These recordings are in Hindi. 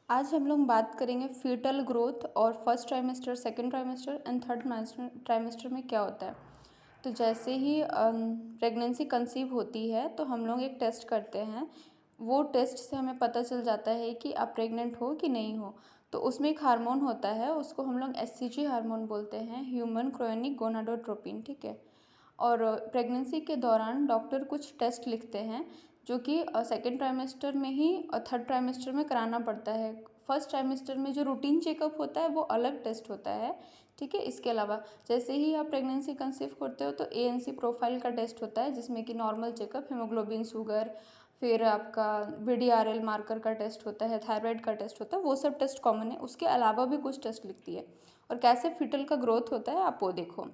आज हम लोग बात करेंगे फीटल ग्रोथ और first trimester, second trimester and third trimester में क्या होता है। तो जैसे ही प्रेगनेंसी कंसीव होती है तो हम लोग एक टेस्ट करते हैं। वो टेस्ट से हमें पता चल जाता है कि आप प्रेग्नेंट हो कि नहीं हो। तो उसमें एक हार्मोन होता है, उसको हम लोग एचसीजी हार्मोन बोलते हैं, ह्यूमन क्रोनिक गोनाडोट्रोपिन, ठीक है। और प्रेगनेंसी के दौरान डॉक्टर कुछ टेस्ट लिखते हैं जो कि सेकेंड ट्राइमेस्टर में ही और थर्ड ट्राइमेस्टर में कराना पड़ता है। फर्स्ट ट्राइमेस्टर में जो रूटीन चेकअप होता है वो अलग टेस्ट होता है, ठीक है। इसके अलावा जैसे ही आप प्रेगनेंसी कंसीव करते हो तो एएनसी प्रोफाइल का टेस्ट होता है, जिसमें कि नॉर्मल चेकअप, हीमोग्लोबिन, शुगर, फिर आपका वीडीआरएल मार्कर का टेस्ट होता है, थायराइड का टेस्ट होता है, वो सब टेस्ट कॉमन है। उसके अलावा भी कुछ टेस्ट लिखती है। और कैसे फीटल का ग्रोथ होता है आप वो देखो।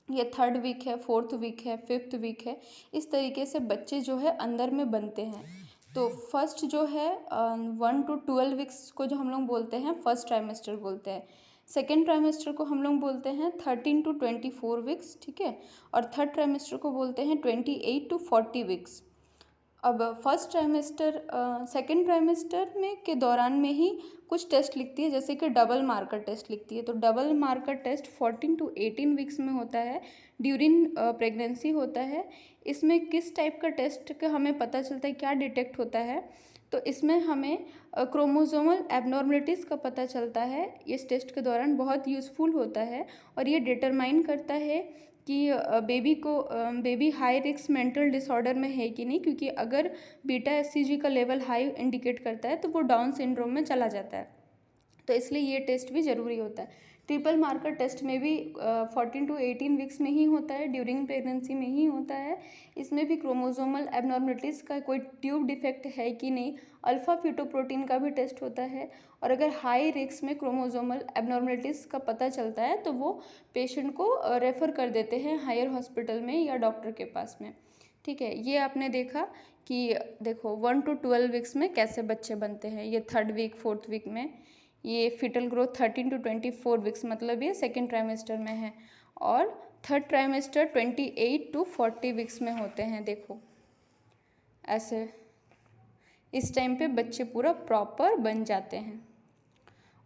ये थर्ड वीक है, फोर्थ वीक है, फिफ्थ वीक है, इस तरीके से बच्चे जो है अंदर में बनते हैं। तो फर्स्ट जो है 1 to 12 वीक्स को जो हम लोग बोलते हैं फर्स्ट ट्राइमेस्टर बोलते हैं। सेकेंड ट्राइमेस्टर को हम लोग बोलते हैं 13 to 24 वीक्स, ठीक है। और थर्ड ट्राइमेस्टर को बोलते हैं 28 to 40 वीक्स। अब फर्स्ट ट्राइमेस्टर सेकेंड ट्राइमेस्टर में के दौरान में ही कुछ टेस्ट लिखती है, जैसे कि डबल मार्कर टेस्ट लिखती है। तो double marker test 14 to 18 weeks में होता है, ड्यूरिंग प्रेगनेंसी होता है। इसमें किस टाइप का टेस्ट का हमें पता चलता है, क्या डिटेक्ट होता है, तो इसमें हमें क्रोमोसोमल एबनॉर्मलिटीज़ का पता चलता है। इस टेस्ट के दौरान बहुत यूज़फुल होता है और ये डिटरमाइन करता है कि baby hi risk mental disorder में है कि नहीं, क्योंकि अगर बीटा एचसीजी का लेवल हाई इंडिकेट करता है तो वो डाउन सिंड्रोम में चला जाता है। तो इसलिए ये टेस्ट भी ज़रूरी होता है। ट्रिपल मार्कर टेस्ट में भी 14 to 18 वीक्स में ही होता है, ड्यूरिंग प्रेगनेंसी में ही होता है। इसमें भी क्रोमोसोमल एबनॉर्मलिटीज़ का कोई ट्यूब डिफेक्ट है कि नहीं, अल्फ़ा फीटोप्रोटीन का भी टेस्ट होता है। और अगर हाई रिस्क में क्रोमोसोमल एबनॉर्मलिटीज़ का पता चलता है तो वो पेशेंट को रेफ़र कर देते हैं हायर हॉस्पिटल में या डॉक्टर के पास में, ठीक है। ये आपने देखा कि देखो 1 to 12 वीक्स में कैसे बच्चे बनते हैं। ये थर्ड वीक, फोर्थ वीक में। ये फीटल ग्रोथ 13 to 24 वीक्स, मतलब ये सेकेंड ट्राइमेस्टर में है। और थर्ड ट्राइमेस्टर 28 to 40 वीक्स में होते हैं। देखो ऐसे इस टाइम पे बच्चे पूरा प्रॉपर बन जाते हैं।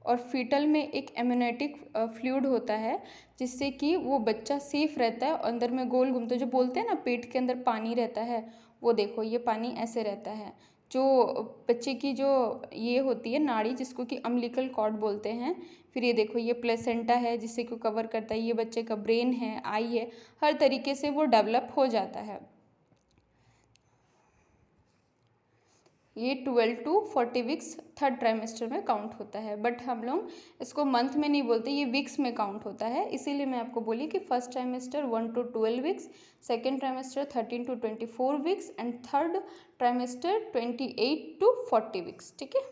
और फीटल में एक एम्यूनेटिक फ्लूइड होता है, जिससे कि वो बच्चा सेफ रहता है, अंदर में गोल घूमता है। जो बोलते हैं ना पेट के अंदर पानी रहता है, वो देखो ये पानी ऐसे रहता है। जो बच्चे की जो ये होती है नाड़ी, जिसको कि अम्बिलिकल कॉर्ड बोलते हैं। फिर ये देखो ये प्लेसेंटा है, जिससे कि कवर करता है। ये बच्चे का ब्रेन है, आई है, हर तरीके से वो डेवलप हो जाता है। ये 12 to 40 वीक्स थर्ड ट्राइमेस्टर में काउंट होता है, बट हम लोग इसको मंथ में नहीं बोलते, ये वीक्स में काउंट होता है। इसीलिए मैं आपको बोली कि first trimester 1 to 12 weeks, second trimester 13 to 24 weeks and third trimester 28 to 40 weeks, ठीक है।